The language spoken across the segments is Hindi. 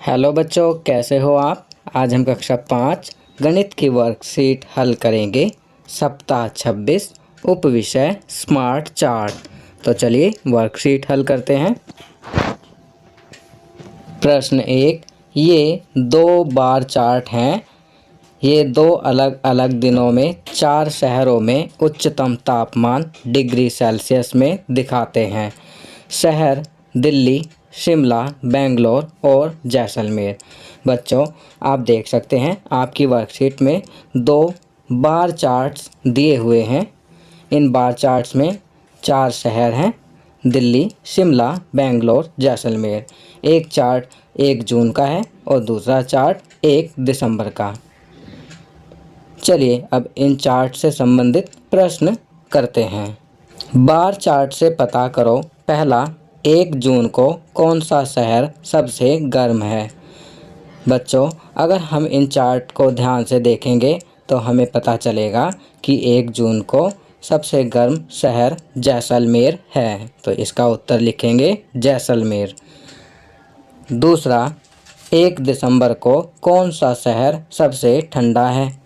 हेलो बच्चों, कैसे हो आप। आज हम कक्षा 5 गणित की वर्कशीट हल करेंगे। सप्ताह 26 उपविषय स्मार्ट चार्ट। तो चलिए वर्कशीट हल करते हैं। प्रश्न 1, ये 2 बार चार्ट हैं। ये 2 अलग अलग दिनों में 4 शहरों में उच्चतम तापमान डिग्री सेल्सियस में दिखाते हैं। शहर दिल्ली, शिमला, बेंगलोर और जैसलमेर। बच्चों, आप देख सकते हैं आपकी वर्कशीट में 2 बार चार्ट्स दिए हुए हैं। इन बार चार्ट्स में 4 शहर हैं, दिल्ली, शिमला, बेंगलोर, जैसलमेर। एक चार्ट 1 जून का है और दूसरा चार्ट 1 दिसंबर का। चलिए अब इन चार्ट से संबंधित प्रश्न करते हैं। बार चार्ट से पता करो, पहला, 1 जून को कौन सा शहर सबसे गर्म है। बच्चों, अगर हम इन चार्ट को ध्यान से देखेंगे तो हमें पता चलेगा कि 1 जून को सबसे गर्म शहर जैसलमेर है। तो इसका उत्तर लिखेंगे जैसलमेर। दूसरा, 1 दिसंबर को कौन सा शहर सबसे ठंडा है।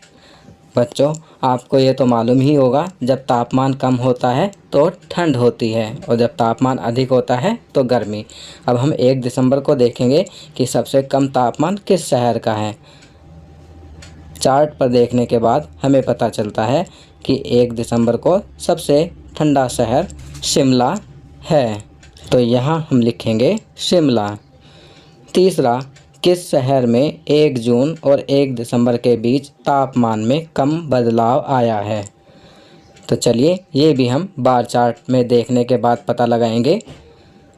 बच्चों, आपको ये तो मालूम ही होगा, जब तापमान कम होता है तो ठंड होती है और जब तापमान अधिक होता है तो गर्मी। अब हम 1 दिसंबर को देखेंगे कि सबसे कम तापमान किस शहर का है। चार्ट पर देखने के बाद हमें पता चलता है कि 1 दिसंबर को सबसे ठंडा शहर शिमला है। तो यहाँ हम लिखेंगे शिमला। तीसरा, किस शहर में 1 जून और 1 दिसंबर के बीच तापमान में कम बदलाव आया है। तो चलिए ये भी हम बार चार्ट में देखने के बाद पता लगाएंगे।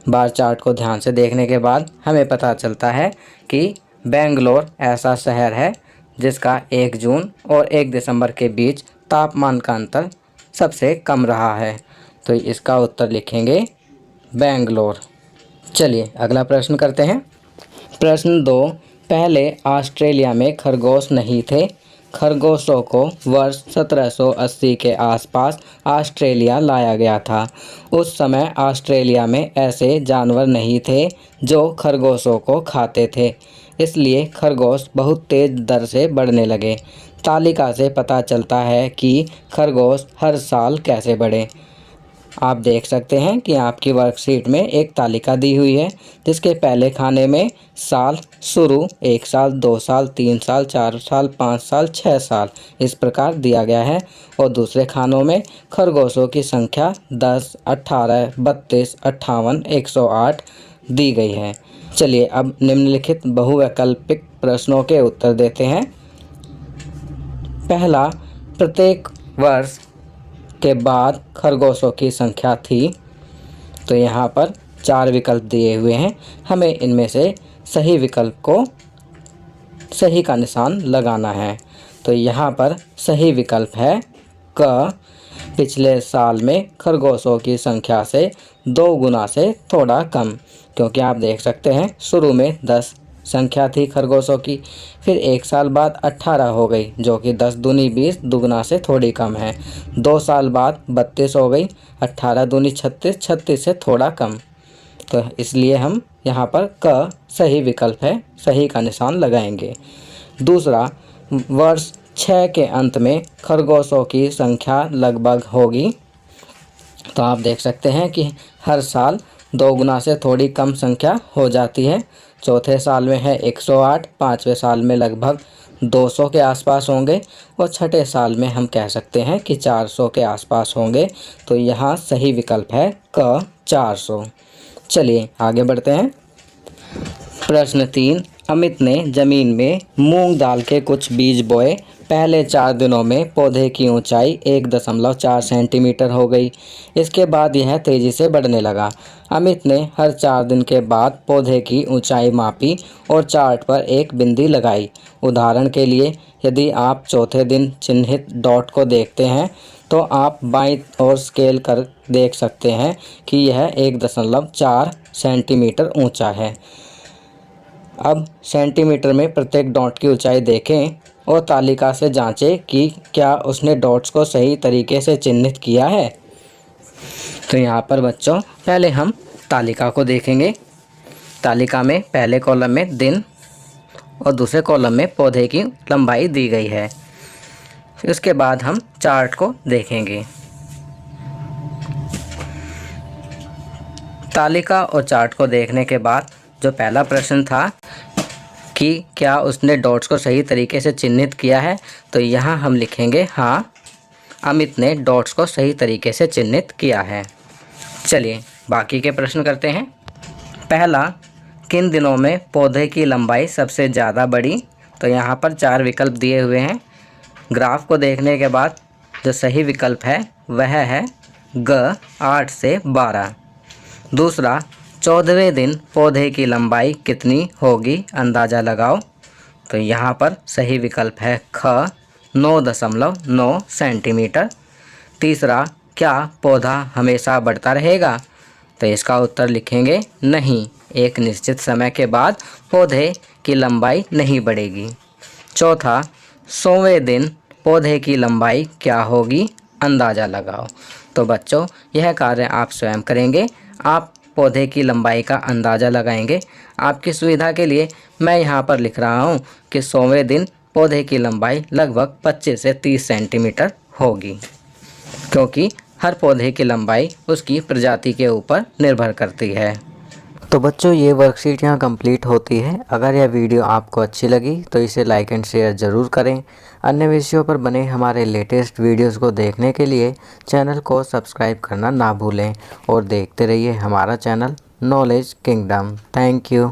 बार चार्ट को ध्यान से देखने के बाद हमें पता चलता है कि बेंगलोर ऐसा शहर है जिसका 1 जून और 1 दिसंबर के बीच तापमान का अंतर सबसे कम रहा है। तो इसका उत्तर लिखेंगे बेंगलोर। चलिए अगला प्रश्न करते हैं। प्रश्न 2, पहले ऑस्ट्रेलिया में खरगोश नहीं थे। खरगोशों को वर्ष 1780 के आसपास ऑस्ट्रेलिया लाया गया था। उस समय ऑस्ट्रेलिया में ऐसे जानवर नहीं थे जो खरगोशों को खाते थे, इसलिए खरगोश बहुत तेज़ दर से बढ़ने लगे। तालिका से पता चलता है कि खरगोश हर साल कैसे बढ़े। आप देख सकते हैं कि आपकी वर्कशीट में एक तालिका दी हुई है जिसके पहले खाने में साल शुरू 1 साल, 2 साल, 3 साल, 4 साल, 5 साल, 6 साल इस प्रकार दिया गया है और दूसरे खानों में खरगोशों की संख्या 10, 18, 32, 58, 108 दी गई है। चलिए अब निम्नलिखित बहुवैकल्पिक प्रश्नों के उत्तर देते हैं। पहला, प्रत्येक वर्ष के बाद खरगोशों की संख्या थी। तो यहाँ पर 4 विकल्प दिए हुए हैं, हमें इनमें से सही विकल्प को सही का निशान लगाना है। तो यहाँ पर सही विकल्प है क, पिछले साल में खरगोशों की संख्या से 2 गुना से थोड़ा कम, क्योंकि आप देख सकते हैं शुरू में 10 संख्या थी खरगोशों की, फिर 1 साल बाद 18 हो गई जो कि 10 दूनी 20, दुगना से थोड़ी कम है। 2 साल बाद 32 हो गई, 18 दूनी 36, 36 से थोड़ा कम। तो इसलिए हम यहाँ पर क सही विकल्प है, सही का निशान लगाएंगे। दूसरा, वर्ष 6 के अंत में खरगोशों की संख्या लगभग होगी। तो आप देख सकते हैं कि हर साल 2 गुना से थोड़ी कम संख्या हो जाती है। चौथे साल में है 108, 5वें साल में लगभग 200 के आसपास होंगे और छठे साल में हम कह सकते हैं कि 400 के आसपास होंगे। तो यहाँ सही विकल्प है क, 400। चलिए आगे बढ़ते हैं। प्रश्न 3, अमित ने जमीन में मूंग दाल के कुछ बीज बोए। पहले 4 दिनों में पौधे की ऊंचाई 1.4 सेंटीमीटर हो गई। इसके बाद यह तेज़ी से बढ़ने लगा। अमित ने हर 4 दिन के बाद पौधे की ऊंचाई मापी और चार्ट पर एक बिंदी लगाई। उदाहरण के लिए, यदि आप चौथे दिन चिन्हित डॉट को देखते हैं तो आप बाईं ओर स्केल कर देख सकते हैं कि यह 1.4 सेंटीमीटर ऊंचा है। अब सेंटीमीटर में प्रत्येक डॉट की ऊंचाई देखें और तालिका से जांचें कि क्या उसने डॉट्स को सही तरीके से चिन्हित किया है। तो यहाँ पर बच्चों पहले हम तालिका को देखेंगे। तालिका में पहले कॉलम में दिन, और दूसरे कॉलम में पौधे की लंबाई दी गई है। इसके बाद हम चार्ट को देखेंगे। तालिका और चार्ट को देखने के बाद जो पहला प्रश्न था कि क्या उसने डॉट्स को सही तरीके से चिन्हित किया है, तो यहाँ हम लिखेंगे हाँ, अमित ने डॉट्स को सही तरीके से चिन्हित किया है। चलिए बाकी के प्रश्न करते हैं। पहला, किन दिनों में पौधे की लंबाई सबसे ज़्यादा बढ़ी? तो यहाँ पर 4 विकल्प दिए हुए हैं। ग्राफ को देखने के बाद जो सही विकल्प है वह है ग 8 से 12। दूसरा, 14वें दिन पौधे की लंबाई कितनी होगी, अंदाज़ा लगाओ। तो यहाँ पर सही विकल्प है ख 9.9 सेंटीमीटर। तीसरा, क्या पौधा हमेशा बढ़ता रहेगा? तो इसका उत्तर लिखेंगे नहीं, एक निश्चित समय के बाद पौधे की लंबाई नहीं बढ़ेगी। चौथा, 100वें दिन पौधे की लंबाई क्या होगी, अंदाज़ा लगाओ। तो बच्चों यह कार्य आप स्वयं करेंगे, आप पौधे की लंबाई का अंदाज़ा लगाएंगे। आपकी सुविधा के लिए मैं यहाँ पर लिख रहा हूँ कि 100वें दिन पौधे की लंबाई लगभग 25 से 30 सेंटीमीटर होगी, क्योंकि हर पौधे की लंबाई उसकी प्रजाति के ऊपर निर्भर करती है। तो बच्चों ये वर्कशीट यहाँ कंप्लीट होती है। अगर यह वीडियो आपको अच्छी लगी तो इसे लाइक एंड शेयर ज़रूर करें। अन्य विषयों पर बने हमारे लेटेस्ट वीडियोस को देखने के लिए चैनल को सब्सक्राइब करना ना भूलें और देखते रहिए हमारा channel knowledge kingdom. Thank you.